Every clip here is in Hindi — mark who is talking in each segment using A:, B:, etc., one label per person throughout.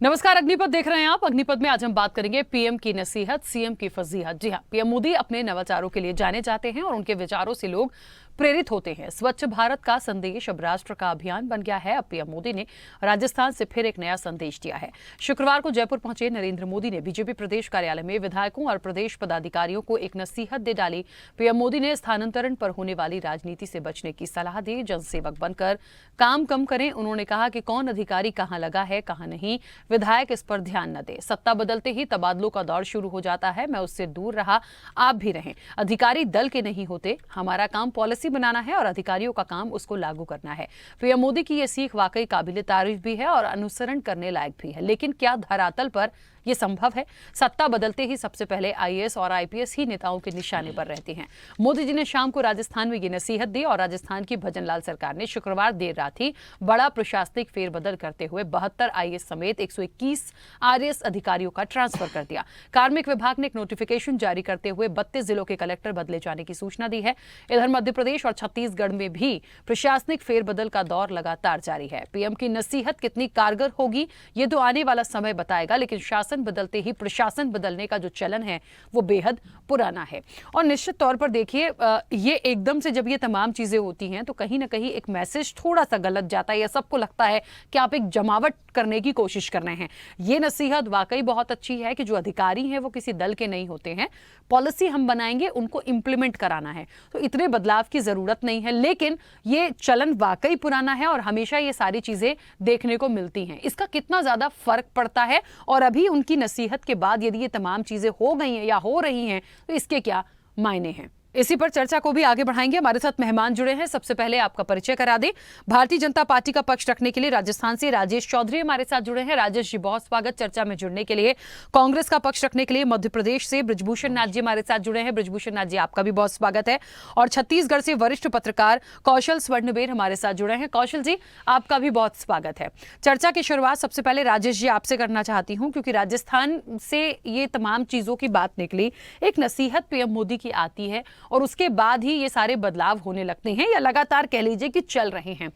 A: नमस्कार, अग्निपथ देख रहे हैं आप। अग्निपथ में आज हम बात करेंगे पीएम की नसीहत, सीएम की फजीहत। जी हां, पीएम मोदी अपने नवाचारों के लिए जाने जाते हैं और उनके विचारों से लोग प्रेरित होते हैं। स्वच्छ भारत का संदेश अब राष्ट्र का अभियान बन गया है। अब पीएम मोदी ने राजस्थान से फिर एक नया संदेश दिया है। शुक्रवार को जयपुर पहुंचे नरेंद्र मोदी ने बीजेपी प्रदेश कार्यालय में विधायकों और प्रदेश पदाधिकारियों को एक नसीहत दे डाली। पीएम मोदी ने स्थानांतरण पर होने वाली राजनीति से बचने की सलाह दी। जनसेवक बनकर काम कम करें। उन्होंने कहा कि कौन अधिकारी कहां लगा है, कहां नहीं, विधायक इस पर ध्यान न दे। सत्ता बदलते ही तबादलों का दौर शुरू हो जाता है। मैं उससे दूर रहा, आप भी रहें। अधिकारी दल के नहीं होते। हमारा काम पॉलिसी बनाना है और अधिकारियों का काम उसको लागू करना है। पीएम मोदी की यह सीख वाकई काबिले तारीफ भी है और अनुसरण करने लायक भी है। लेकिन क्या धरातल पर यह संभव है? सत्ता बदलते ही सबसे पहले आईएएस और आईपीएस ही नेताओं के निशाने पर रहते हैं। मोदी जी ने शाम को राजस्थान में ये नसीहत दी और राजस्थान की भजनलाल सरकार ने शुक्रवार देर रात ही बड़ा प्रशासनिक फेरबदल करते हुए 72 आईएएस समेत 121 आरएएस अधिकारियों का ट्रांसफर कर दिया। कार्मिक विभाग ने एक नोटिफिकेशन जारी करते हुए 32 जिलों के कलेक्टर बदले जाने की सूचना दी है। इधर मध्य प्रदेश और छत्तीसगढ़ में भी प्रशासनिक फेरबदल का दौर लगातार जारी है। पीएम की नसीहत कितनी कारगर होगी ये तो आने वाला समय बताएगा, लेकिन शासन बदलते ही प्रशासन बदलने का जो चलन है वो बेहद पुराना है। और निश्चित तौर पर देखिए, ये एकदम से जब ये तमाम चीजें होती हैं तो कहीं ना कहीं एक मैसेज थोड़ा सा गलत जाता है या सबको लगता है कि आप एक जमावट करने की कोशिश कर रहे हैं। ये नसीहत वाकई बहुत अच्छी है कि जो अधिकारी हैं वो किसी दल के नहीं होते हैं। पॉलिसी हम बनाएंगे, उनको इंप्लीमेंट कराना है, तो इतने बदलाव की जरूरत नहीं है। लेकिन ये चलन वाकई पुराना है और हमेशा ये सारी चीजें देखने को मिलती हैं। इसका कितना ज्यादा फर्क पड़ता है और अभी उनकी नसीहत के बाद यदि ये तमाम चीजें हो गई हैं या हो रही हैं तो इसके क्या मायने हैं? इसी पर चर्चा को भी आगे बढ़ाएंगे। हमारे साथ मेहमान जुड़े हैं। सबसे पहले आपका परिचय करा दें। भारतीय जनता पार्टी का पक्ष रखने के लिए राजस्थान से राजेश चौधरी हमारे साथ जुड़े हैं। राजेश जी, बहुत स्वागत चर्चा में जुड़ने के लिए। कांग्रेस का पक्ष रखने के लिए मध्य प्रदेश से बृजभूषण नाथ जी हमारे साथ जुड़े हैं। बृजभूषण नाथ जी, आपका भी बहुत स्वागत है। और छत्तीसगढ़ से वरिष्ठ पत्रकार कौशल स्वर्णबेर हमारे साथ जुड़े हैं। कौशल जी, आपका भी बहुत स्वागत है। चर्चा की शुरुआत सबसे पहले राजेश जी आपसे करना चाहती हूं, क्योंकि राजस्थान से ये तमाम चीजों की बात निकली, एक नसीहत पीएम मोदी की आती है और उसके बाद ही ये सारे बदलाव होने लगते हैं या लगातार कह लीजिए कि चल रहे हैं।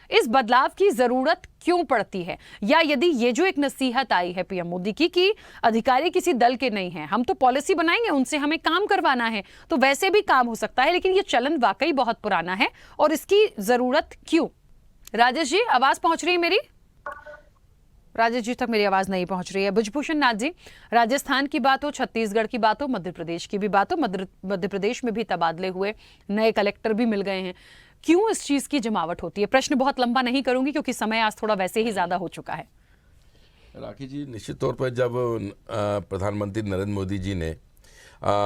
A: इस बदलाव की जरूरत क्यों पड़ती है? या यदि ये जो एक नसीहत आई है पीएम मोदी की कि अधिकारी किसी दल के नहीं हैं, हम तो पॉलिसी बनाएंगे, उनसे हमें काम करवाना है, तो वैसे भी काम हो सकता है, लेकिन ये चलन वाकई बहुत पुराना है और इसकी जरूरत क्यों? राजेश जी, आवाज पहुंच रही है मेरी? राजेश जी तक मेरी आवाज नहीं पहुंच रही है। बृजभूषण नाथ जी, राजस्थान की बात हो, छत्तीसगढ़ की बात हो, मध्य प्रदेश की भी बात हो, मध्य प्रदेश में भी तबादले हुए, नए कलेक्टर भी मिल गए हैं, क्यों इस चीज की जमावट होती है? प्रश्न बहुत लंबा नहीं करूंगी क्योंकि समय आज थोड़ा वैसे ही ज्यादा हो चुका है।
B: राखी जी, निश्चित तौर पर जब प्रधानमंत्री नरेंद्र मोदी जी ने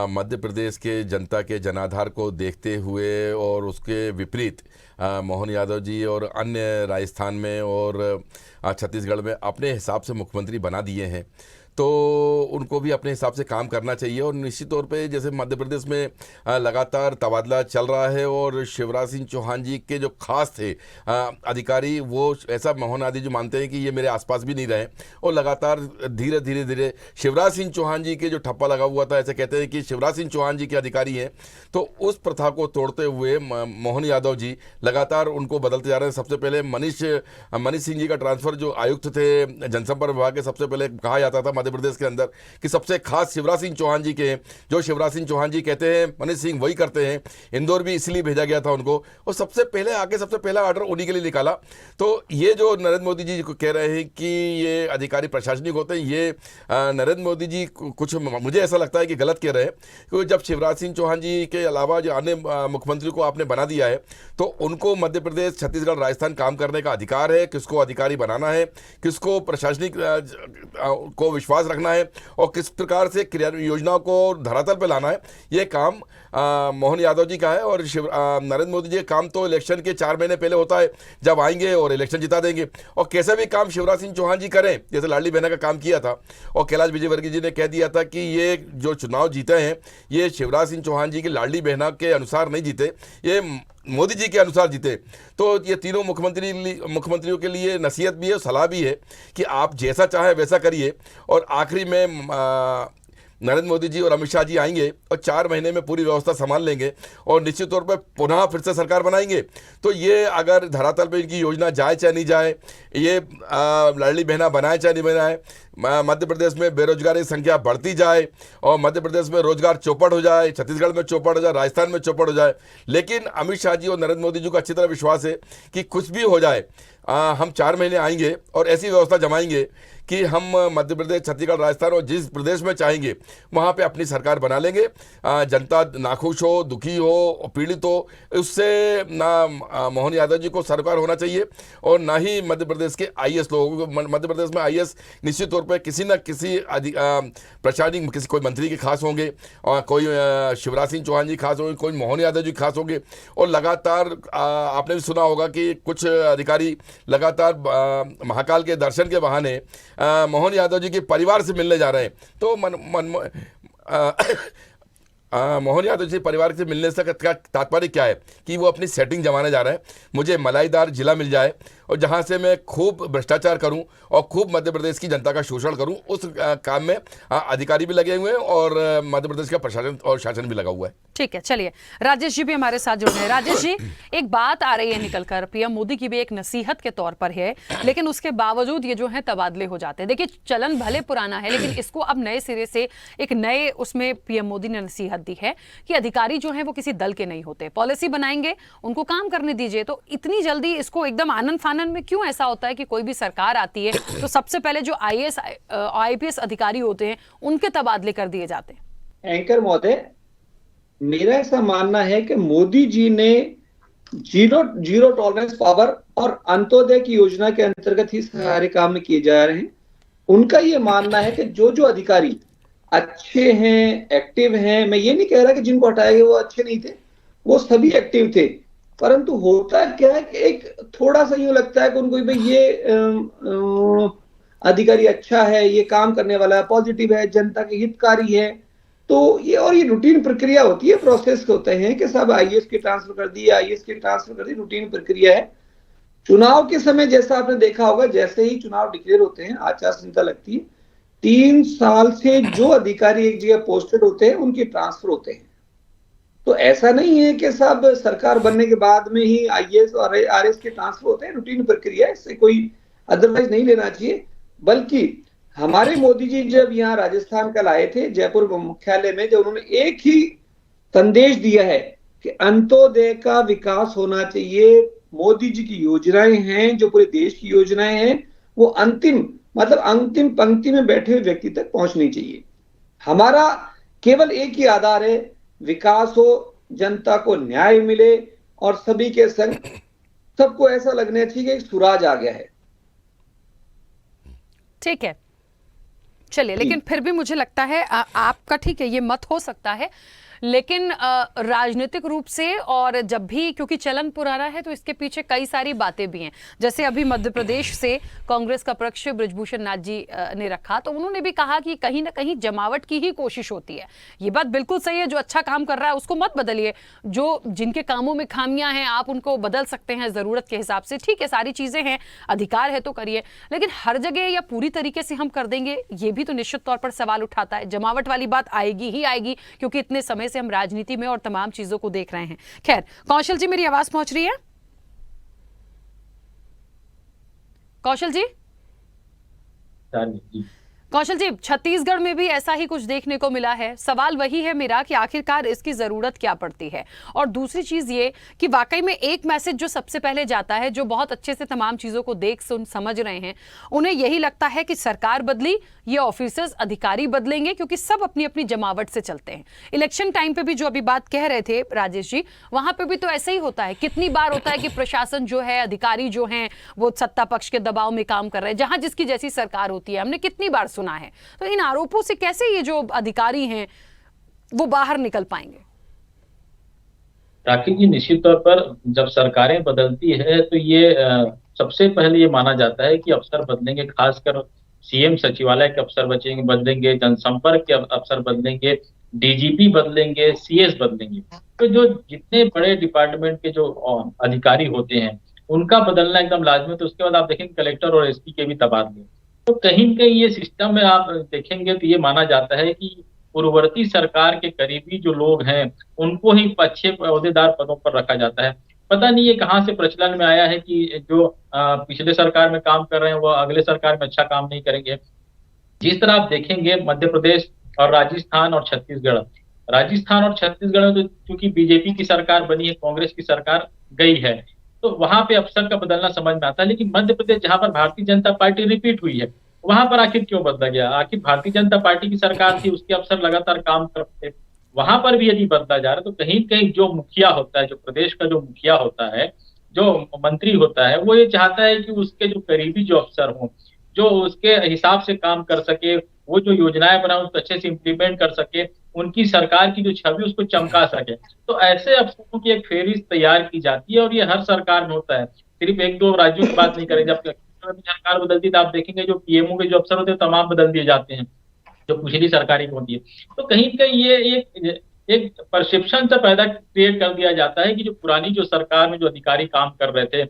B: मध्य प्रदेश के जनता के जनाधार को देखते हुए और उसके विपरीत मोहन यादव जी और अन्य राजस्थान में और छत्तीसगढ़ में अपने हिसाब से मुख्यमंत्री बना दिए हैं, तो उनको भी अपने हिसाब से काम करना चाहिए। और निश्चित तौर पे जैसे मध्य प्रदेश में लगातार तबादला चल रहा है और शिवराज सिंह चौहान जी के जो खास थे अधिकारी, वो ऐसा मोहन आदि जो मानते हैं कि ये मेरे आसपास भी नहीं रहे, और लगातार धीरे धीरे धीरे शिवराज सिंह चौहान जी के जो ठप्पा लगा हुआ था, ऐसे कहते हैं कि शिवराज सिंह चौहान जी के अधिकारी हैं, तो उस प्रथा को तोड़ते हुए मोहन यादव जी लगातार उनको बदलते जा रहे हैं। सबसे पहले मनीष सिंह जी का ट्रांसफर, जो आयुक्त थे जनसंपर्क विभाग के, सबसे पहले कहा जाता था मध्य प्रदेश के अंदर कि सबसे खास शिवराज सिंह चौहान जी के हैं, जो शिवराज सिंह चौहान जी कहते हैं मनीष सिंह वही करते हैं। इंदौर भी इसलिए भेजा गया था उनको, और सबसे पहले आके सबसे पहला ऑर्डर उन्हीं के लिए निकाला। तो ये जो नरेंद्र मोदी जी को कह रहे हैं कि ये अधिकारी प्रशासनिक होते हैं, ये नरेंद्र मोदी जी कुछ मुझे ऐसा लगता है कि गलत कह रहे हैं। क्योंकि जब शिवराज सिंह चौहान जी के अलावा जो अन्य मुख्यमंत्री को आपने बना दिया है, तो उनको मध्य प्रदेश, छत्तीसगढ़, राजस्थान काम करने का अधिकार है। किसको अधिकारी बनाना है, किसको प्रशासनिक को विश्वास रखना है और किस प्रकार से क्रिया योजनाओं को धरातल पर लाना है, ये काम मोहन यादव जी का है। और नरेंद्र मोदी जी का काम तो इलेक्शन के 4 महीने पहले होता है, जब आएंगे और इलेक्शन जिता देंगे। और कैसे भी काम शिवराज सिंह चौहान जी करें, जैसे लाडली बहना का काम किया था, और कैलाश विजयवर्गीय जी ने कह दिया था कि ये जो चुनाव जीते हैं ये शिवराज सिंह चौहान जी की लाडली बहना के अनुसार नहीं जीते, ये मोदी जी के अनुसार जीते। तो ये तीनों मुख्यमंत्रियों के लिए नसीहत भी है, सलाह भी है कि आप जैसा चाहे वैसा करिए। और आखिरी में नरेंद्र मोदी जी और अमित शाह जी आएंगे और 4 महीने में पूरी व्यवस्था संभाल लेंगे और निश्चित तौर पर पुनः फिर से सरकार बनाएंगे। तो ये अगर धरातल पर इनकी योजना जाए चाहे नहीं जाए, ये लाडली बहना बनाए चाहे नहीं बनाए, मध्य प्रदेश में बेरोजगारी की संख्या बढ़ती जाए और मध्य प्रदेश में रोजगार चौपट हो जाए, छत्तीसगढ़ में चौपट हो जाए, राजस्थान में चौपट हो जाए, लेकिन अमित शाह जी और नरेंद्र मोदी जी को अच्छी तरह विश्वास है कि कुछ भी हो जाए, हम 4 महीने आएंगे और ऐसी व्यवस्था जमाएंगे कि हम मध्य प्रदेश, छत्तीसगढ़, राजस्थान और जिस प्रदेश में चाहेंगे वहाँ पे अपनी सरकार बना लेंगे। जनता नाखुश हो, दुखी हो, पीड़ित हो, उससे ना मोहन यादव जी को सरकार होना चाहिए और ना ही मध्य प्रदेश के आईएएस लोगों को। मध्य प्रदेश में आईएएस निश्चित तौर पर किसी न किसी प्रशासनिक, किसी कोई मंत्री के खास होंगे और कोई शिवराज सिंह चौहान जी खास होंगे, कोई मोहन यादव जी खास होंगे और लगातार आपने भी सुना होगा कि कुछ अधिकारी लगातार महाकाल के दर्शन के बहाने मोहन यादव जी के परिवार से मिलने जा रहे हैं। तो मोहन यादव जी परिवार से मिलने से का तात्पर्य क्या है कि वो अपनी सेटिंग जमाने जा रहे हैं। मुझे मलाईदार जिला मिल जाए और जहां से मैं खूब भ्रष्टाचार करूं और खूब मध्य प्रदेश की जनता का शोषण करूं, उस काम में अधिकारी भी लगे हुए हैं और मध्य प्रदेश का प्रशासन और शासन भी लगा हुआ है।
A: ठीक है, चलिए राजेश जी भी हमारे साथ जुड़ रहे हैं। राजेश जी, एक बात आ रही है निकलकर, पीएम मोदी की भी एक नसीहत के तौर पर है, लेकिन उसके बावजूद ये जो है तबादले हो जाते हैं। देखिए, चलन भले पुराना है, लेकिन इसको अब नए सिरे से एक नए उसमें पीएम मोदी ने नसीहत दी है कि अधिकारी जो है वो किसी दल के नहीं होते, पॉलिसी बनाएंगे, उनको काम करने दीजिए। तो इतनी जल्दी इसको एकदम आनन फानन में क्यों ऐसा होता है कि कोई भी सरकार आती है तो सबसे पहले जो आईएएस आईपीएस अधिकारी होते हैं उनके तबादले कर दिए जाते हैं?
C: एंकर महोदय, मेरा ऐसा मानना है कि मोदी जी ने जीरो टॉलरेंस पावर और अंत्योदय की योजना के अंतर्गत ही सारे काम किए जा रहे हैं। उनका ये मानना है कि जो जो अधिकारी अच्छे हैं, एक्टिव हैं, मैं ये नहीं कह रहा कि जिनको हटाया गया वो अच्छे नहीं थे, वो सभी एक्टिव थे, परंतु होता क्या है कि एक थोड़ा सा यूं लगता है कि उनको भाई ये अधिकारी अच्छा है, ये काम करने वाला है, पॉजिटिव है, जनता के हितकारी है, तो ये रूटीन प्रक्रिया होती है, प्रोसेस होते हैं कि सब आईएएस की ट्रांसफर कर दी, आईएएस की ट्रांसफर कर दी, रूटीन प्रक्रिया है। चुनाव के समय जैसा आपने देखा होगा, जैसे ही चुनाव डिक्लेयर होते हैं, आचार संहिता लगती है, 3 साल से जो अधिकारी एक जगह पोस्टेड होते हैं उनके ट्रांसफर होते हैं। तो ऐसा नहीं है कि सब सरकार बनने के बाद में ही आईएएस और आरएएस के ट्रांसफर होते हैं, रूटीन प्रक्रिया, इससे कोई अदरवाइज नहीं लेना चाहिए। बल्कि हमारे मोदी जी जब यहाँ राजस्थान कल आए थे, जयपुर मुख्यालय में, जब उन्होंने एक ही संदेश दिया है कि अंत्योदय का विकास होना चाहिए, मोदी जी की योजनाएं हैं, जो पूरे देश की योजनाएं हैं, वो अंतिम पंक्ति में बैठे हुए व्यक्ति तक पहुंचनी चाहिए। हमारा केवल एक ही आधार है, विकास हो, जनता को न्याय मिले और सभी के संग सबको ऐसा लगना चाहिए कि एक सुराज आ गया है।
A: ठीक है, चलिए, लेकिन फिर भी मुझे लगता है आपका ठीक है, ये मत हो सकता है, लेकिन राजनीतिक रूप से और जब भी, क्योंकि चलन पुराना है तो इसके पीछे कई सारी बातें भी हैं। जैसे अभी मध्य प्रदेश से कांग्रेस का पक्ष बृजभूषण नाथ जी ने रखा, तो उन्होंने भी कहा कि कहीं ना कहीं जमावट की ही कोशिश होती है। ये बात बिल्कुल सही है, जो अच्छा काम कर रहा है उसको मत बदलिए, जो जिनके कामों में खामियां हैं आप उनको बदल सकते हैं ज़रूरत के हिसाब से, ठीक है, सारी चीज़ें हैं, अधिकार है तो करिए, लेकिन हर जगह या पूरी तरीके से हम कर देंगे, ये भी तो निश्चित तौर पर सवाल उठाता है। जमावट वाली बात आएगी ही आएगी, क्योंकि इतने समय से हम राजनीति में और तमाम चीजों को देख रहे हैं। खैर, कौशल जी, मेरी आवाज पहुंच रही है? कौशल जी, कौशल जी, छत्तीसगढ़ में भी ऐसा ही कुछ देखने को मिला है। सवाल वही है मेरा कि आखिरकार इसकी जरूरत क्या पड़ती है। और दूसरी चीज ये कि वाकई में एक मैसेज जो सबसे पहले जाता है, जो बहुत अच्छे से तमाम चीजों को देख सुन समझ रहे हैं, उन्हें यही लगता है कि सरकार बदली, ये ऑफिसर्स अधिकारी बदलेंगे, क्योंकि सब अपनी अपनी जमावट से चलते हैं। इलेक्शन टाइम पे भी जो अभी बात कह रहे थे राजेश जी, वहां पे भी तो ऐसा ही होता है। कितनी बार होता है कि प्रशासन जो है, अधिकारी जो हैं, वो सत्ता पक्ष के दबाव में काम कर रहे हैं, जहां जिसकी जैसी सरकार होती है, हमने कितनी बार सुना है। तो इन आरोपों से कैसे ये जो अधिकारी हैं वो बाहर निकल पाएंगे?
D: राखी जी, निश्चित तौर पर जब सरकारें बदलती है तो ये सबसे पहले ये माना जाता है कि अफसर बदलेंगे, खासकर सीएम सचिवालय के अफसर बदलेंगे, जनसंपर्क के अफसर बदलेंगे, डीजीपी बदलेंगे, सीएस बदलेंगे। तो जो जितने बड़े डिपार्टमेंट के जो अधिकारी होते हैं उनका बदलना एकदम लाजमी। तो उसके बाद आप देखेंगे कलेक्टर और एसपी के भी तबादले। तो कहीं न कहीं ये सिस्टम में आप देखेंगे तो ये माना जाता है कि पूर्ववर्ती सरकार के करीबी जो लोग हैं उनको ही अच्छे ओहदेदार पदों पर रखा जाता है। पता नहीं ये कहाँ से प्रचलन में आया है कि जो पिछले सरकार में काम कर रहे हैं वो अगले सरकार में अच्छा काम नहीं करेंगे। जिस तरह आप देखेंगे मध्य प्रदेश और राजस्थान और छत्तीसगढ़, राजस्थान और छत्तीसगढ़ में तो चूंकि बीजेपी की सरकार बनी है, कांग्रेस की सरकार गई है, तो वहां पे अफसर का बदलना समझ में आता है। लेकिन मध्य प्रदेश जहां पर भारतीय जनता पार्टी रिपीट हुई है, वहां पर आखिर क्यों बदला गया? आखिर भारतीय जनता पार्टी की सरकार थी, उसके अफसर लगातार काम करते थे। वहां पर भी यदि बदला जा रहा है तो कहीं कहीं जो मुखिया होता है, जो प्रदेश का जो मुखिया होता है, जो मंत्री होता है, वो ये चाहता है कि उसके जो करीबी जो अफसर हों, जो उसके हिसाब से काम कर सके, वो जो योजनाएं बनाए उसको अच्छे से इम्प्लीमेंट कर सके, उनकी सरकार की जो छवि उसको चमका सके। तो ऐसे अफसरों की एक फेहरिस्त तैयार की जाती है और ये हर सरकार में होता है। सिर्फ एक दो राज्यों की बात नहीं करें, जब सरकार बदलती है तो आप देखेंगे जो पीएमओ के जो अफसर होते हैं तमाम बदल दिए जाते हैं, जो पिछली सरकारी की होती है। तो कहीं कहीं ये एक परसेप्शन से पैदा क्रिएट कर दिया जाता है कि जो पुरानी जो सरकार में जो अधिकारी काम कर रहे थे,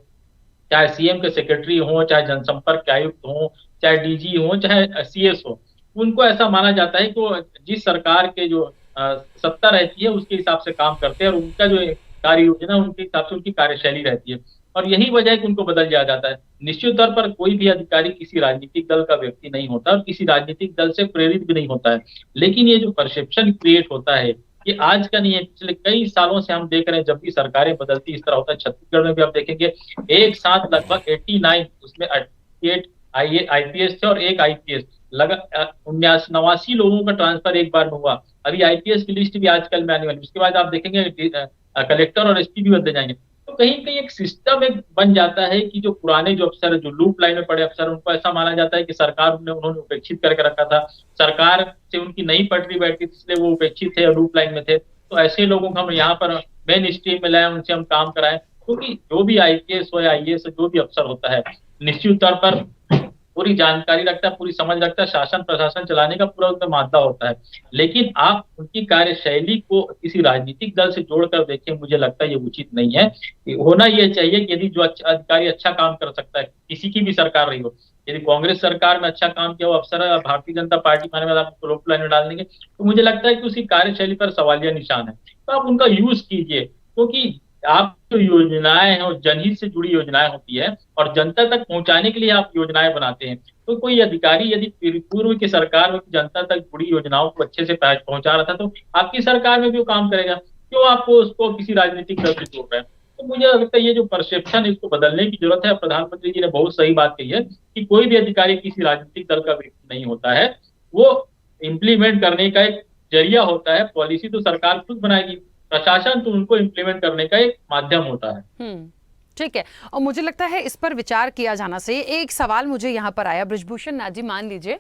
D: चाहे सीएम के सेक्रेटरी हो, चाहे जनसंपर्क के आयुक्त हो, चाहे डीजी हो, चाहे सीएस हो, उनको ऐसा माना जाता है कि वो जिस सरकार के जो सत्ता रहती है उसके हिसाब से काम करते हैं और उनका जो कार्य योजना उनके हिसाब से उनकी कार्यशैली रहती है। और यही वजह है कि उनको बदल दिया जाता है। निश्चित तौर पर कोई भी अधिकारी किसी राजनीतिक दल का व्यक्ति नहीं होता और किसी राजनीतिक दल से प्रेरित भी नहीं होता है। लेकिन ये जो परसेप्शन क्रिएट होता है ये आज का नहीं है, पिछले कई सालों से हम देख रहे हैं जब भी सरकारें बदलती इस तरह होता है। छत्तीसगढ़ में भी आप देखेंगे एक साथ लगभग 89, उसमें 88 आईपीएस थे और एक आईपीएस, लगा 89 लोगों का ट्रांसफर एक बार में हुआ। अभी आईपीएस की लिस्ट भी आजकल में आने वाली, उसके बाद आप देखेंगे कलेक्टर और एसपी भी बदले जाएंगे। तो कहीं कहीं एक सिस्टम एक बन जाता है कि जो पुराने जो अफसर है, जो लूप लाइन में पड़े अफसर, उनको ऐसा माना जाता है कि सरकार उन्होंने उपेक्षित करके रखा था, सरकार से उनकी नई पटरी बैठी इसलिए वो उपेक्षित थे और लूप लाइन में थे। तो ऐसे लोगों को हम यहाँ पर मेन स्ट्रीम में लाए, उनसे हम काम कराएं, क्योंकि जो भी आईपीएस हो या आईएएस जो भी अफसर होता है निश्चित तौर पर पूरी जानकारी रखता है, पूरी समझ रखता है, शासन प्रशासन चलाने का पूरा उनमें मादा होता है। लेकिन आप उनकी कार्यशैली को किसी राजनीतिक दल से जोड़कर देखें, मुझे लगता है ये उचित नहीं है। होना ये चाहिए कि यदि जो अधिकारी अच्छा काम कर सकता है, किसी की भी सरकार रही हो, यदि कांग्रेस सरकार में अच्छा काम किया वो अफसर है, भारतीय जनता पार्टी में आपको रोक लाइन में डाल देंगे, तो मुझे लगता है कि उसकी कार्यशैली पर सवालिया निशान है। तो आप उनका यूज कीजिए, क्योंकि आप जो योजनाएं हैं और जनहित से जुड़ी योजनाएं होती है और जनता तक पहुंचाने के लिए आप योजनाएं बनाते हैं। तो कोई अधिकारी यदि पूर्व की सरकार में जनता तक जुड़ी योजनाओं को अच्छे से पहुंचा रहा था तो आपकी सरकार में भी वो काम करेगा। क्यों आपको उसको किसी राजनीतिक दल से जोड़ रहे हैं? तो मुझे लगता है ये जो परसेप्शन है इसको बदलने की जरूरत है। प्रधानमंत्री जी ने बहुत सही बात कही है कि कोई भी अधिकारी किसी राजनीतिक दल का व्यक्ति नहीं होता है, वो इम्प्लीमेंट करने का एक जरिया होता है। पॉलिसी तो सरकार खुद बनाएगी, प्रशासन तो उनको इम्प्लीमेंट करने का एक माध्यम होता है।
A: ठीक है, और मुझे लगता है इस पर विचार किया जाना चाहिए। एक सवाल मुझे यहाँ पर आया, ब्रिजभूषण नाथ जी, मान लीजिए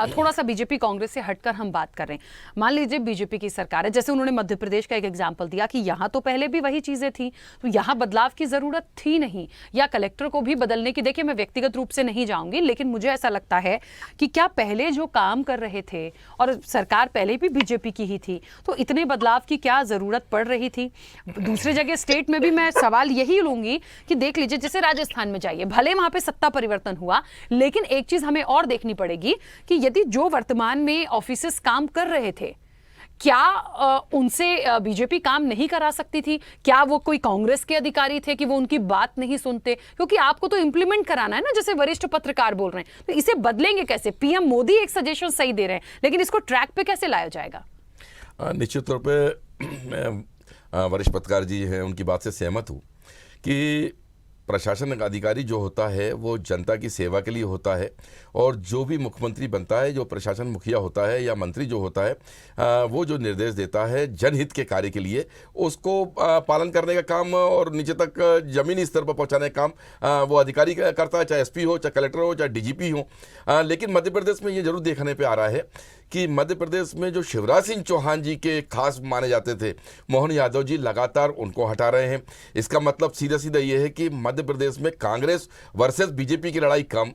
A: थोड़ा सा बीजेपी कांग्रेस से हटकर हम बात कर रहे हैं। मान लीजिए बीजेपी की सरकार है, जैसे उन्होंने मध्य प्रदेश का एक एग्जाम्पल दिया कि यहाँ तो पहले भी वही चीजें थी, तो यहाँ बदलाव की जरूरत थी नहीं, या कलेक्टर को भी बदलने की। देखिए, मैं व्यक्तिगत रूप से नहीं जाऊंगी, लेकिन मुझे ऐसा लगता है कि क्या पहले जो काम कर रहे थे और सरकार पहले भी बीजेपी की ही थी, तो इतने बदलाव की क्या जरूरत पड़ रही थी? दूसरी जगह स्टेट में भी मैं सवाल यही लूंगी कि देख लीजिए, जैसे राजस्थान में जाइए, भले वहां पे सत्ता परिवर्तन हुआ, लेकिन एक चीज हमें और देखनी पड़ेगी कि यदि जो वर्तमान में ऑफिसेस काम कर रहे थे, क्या उनसे बीजेपी काम नहीं करा सकती थी? क्या वो कोई कांग्रेस के अधिकारी थे कि वो उनकी बात नहीं सुनते? क्योंकि आपको तो इंप्लीमेंट कराना है ना, जैसे वरिष्ठ पत्रकार बोल रहे हैं, तो इसे बदलेंगे कैसे? पीएम मोदी एक सजेशन सही दे रहे हैं, लेकिन इसको ट्रैक पे कैसे लाया जाएगा?
B: निश्चित तौर पे वरिष्ठ पत्रकार जी हैं, उनकी बात से सहमत हूँ कि प्रशासन का अधिकारी जो होता है वो जनता की सेवा के लिए होता है, और जो भी मुख्यमंत्री बनता है, जो प्रशासन मुखिया होता है या मंत्री जो होता है, वो जो निर्देश देता है जनहित के कार्य के लिए, उसको पालन करने का काम और नीचे तक जमीनी स्तर पर पहुंचाने का काम वो अधिकारी करता है, चाहे एसपी हो, चाहे कलेक्टर हो, चाहे डीजीपी हो। लेकिन मध्य प्रदेश में ये जरूर देखने पे आ रहा है कि मध्य प्रदेश में जो शिवराज सिंह चौहान जी के खास माने जाते थे, मोहन यादव जी, लगातार उनको हटा रहे हैं। इसका मतलब सीधा सीधा ये है कि मध्य प्रदेश में कांग्रेस वर्सेस बीजेपी की लड़ाई कम,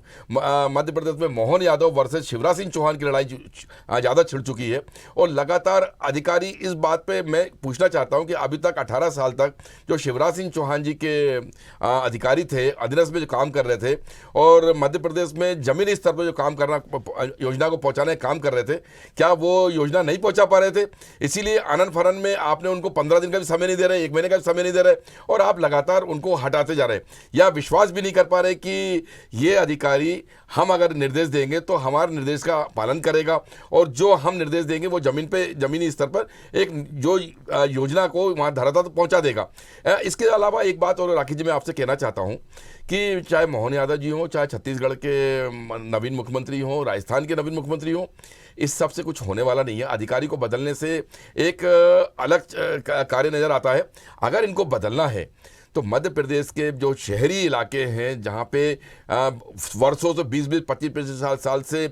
B: मध्य प्रदेश में मोहन यादव वर्सेस शिवराज सिंह चौहान की लड़ाई ज़्यादा छिड़ चुकी है। और लगातार अधिकारी इस बात पे मैं पूछना चाहता हूं कि अभी तक 18 साल तक जो शिवराज सिंह चौहान जी के अधिकारी थे, अधीनस्थ में जो काम कर रहे थे और मध्य प्रदेश में जमीनी स्तर पर जो काम करना, योजना को पहुंचाने का काम कर रहे थे, क्या वो योजना नहीं पहुंचा पा रहे थे? इसीलिए आनन फानन में आपने उनको 15 दिन का भी समय नहीं दे रहे, 1 महीने का भी समय नहीं दे रहे और आप लगातार उनको हटाते जा रहे, या विश्वास भी नहीं कर पा रहे कि ये अधिकारी हम अगर निर्देश देंगे तो हमारे निर्देश का पालन करेगा और जो हम निर्देश देंगे वो जमीनी स्तर पर एक जो योजना को वहाँ धरातल तक पहुँचा देगा। इसके अलावा एक बात और राखी जी मैं आपसे कहना चाहता हूँ कि चाहे मोहन यादव जी हों, चाहे छत्तीसगढ़ के नवीन मुख्यमंत्री हों, राजस्थान के नवीन मुख्यमंत्री हों, इस सब से कुछ होने वाला नहीं है। अधिकारी को बदलने से एक अलग कार्य नज़र आता है। अगर इनको बदलना है तो मध्य प्रदेश के जो शहरी इलाके हैं जहाँ पे वर्षों से 20-20, 25-25 साल से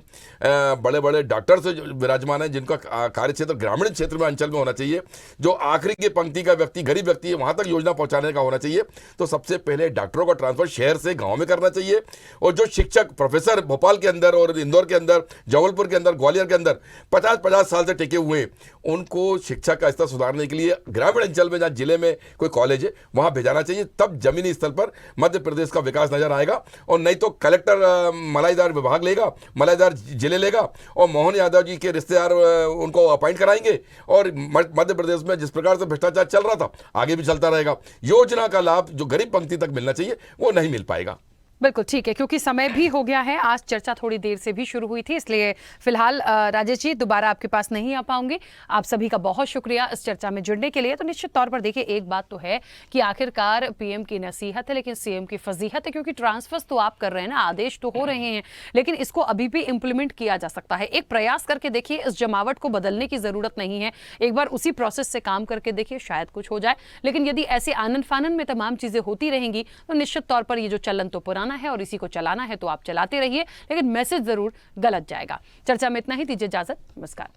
B: बड़े बड़े डॉक्टर्स विराजमान हैं, जिनका कार्य क्षेत्र ग्रामीण क्षेत्र में, अंचल में होना चाहिए, जो आखिरी की पंक्ति का व्यक्ति, गरीब व्यक्ति है, वहाँ तक योजना पहुँचाने का होना चाहिए। तो सबसे पहले डॉक्टरों का ट्रांसफर शहर से गाँव में करना चाहिए और जो शिक्षक प्रोफेसर भोपाल के अंदर और इंदौर के अंदर, जबलपुर के अंदर, ग्वालियर के अंदर 50-50 साल से टिके हुए हैं, उनको शिक्षा का स्तर सुधारने के लिए ग्रामीण अंचल में, जहाँ जिले में कोई कॉलेज है, वहाँ भेजाना चाहिए। तब जमीनी स्तर पर मध्य प्रदेश का विकास नजर आएगा। और नहीं तो कलेक्टर मलाईदार विभाग लेगा, मलाईदार जिले लेगा और मोहन यादव जी के रिश्तेदार उनको अपॉइंट कराएंगे और मध्य प्रदेश में जिस प्रकार से भ्रष्टाचार चल रहा था आगे भी चलता रहेगा। योजना का लाभ जो गरीब पंक्ति तक मिलना चाहिए वो नहीं मिल पाएगा।
A: बिल्कुल ठीक है, क्योंकि समय भी हो गया है, आज चर्चा थोड़ी देर से भी शुरू हुई थी, इसलिए फिलहाल राजेश जी दोबारा आपके पास नहीं आ पाऊंगी। आप सभी का बहुत शुक्रिया इस चर्चा में जुड़ने के लिए। तो निश्चित तौर पर देखिए, एक बात तो है कि आखिरकार पीएम की नसीहत है लेकिन सीएम की फजीहत है, क्योंकि ट्रांसफर्स तो आप कर रहे हैं ना, आदेश तो हो रहे हैं, लेकिन इसको अभी भी इंप्लीमेंट किया जा सकता है। एक प्रयास करके देखिए, इस जमावट को बदलने की जरूरत नहीं है, एक बार उसी प्रोसेस से काम करके देखिए, शायद कुछ हो जाए। लेकिन यदि ऐसे आनन फानन में तमाम चीजें होती रहेंगी तो निश्चित तौर पर ये जो चलन तो पुराना है और इसी को चलाना है तो आप चलाते रहिए, लेकिन मैसेज जरूर गलत जाएगा। चर्चा में इतना ही, दीजिए इजाजत, नमस्कार।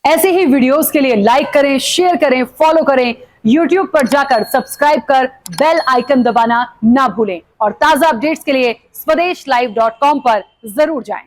A: ऐसे ही वीडियोस के लिए लाइक करें, शेयर करें, फॉलो करें। YouTube पर जाकर सब्सक्राइब कर बेल आइकन दबाना ना भूलें और ताजा अपडेट्स के लिए swedeshlive.com पर जरूर जाएं।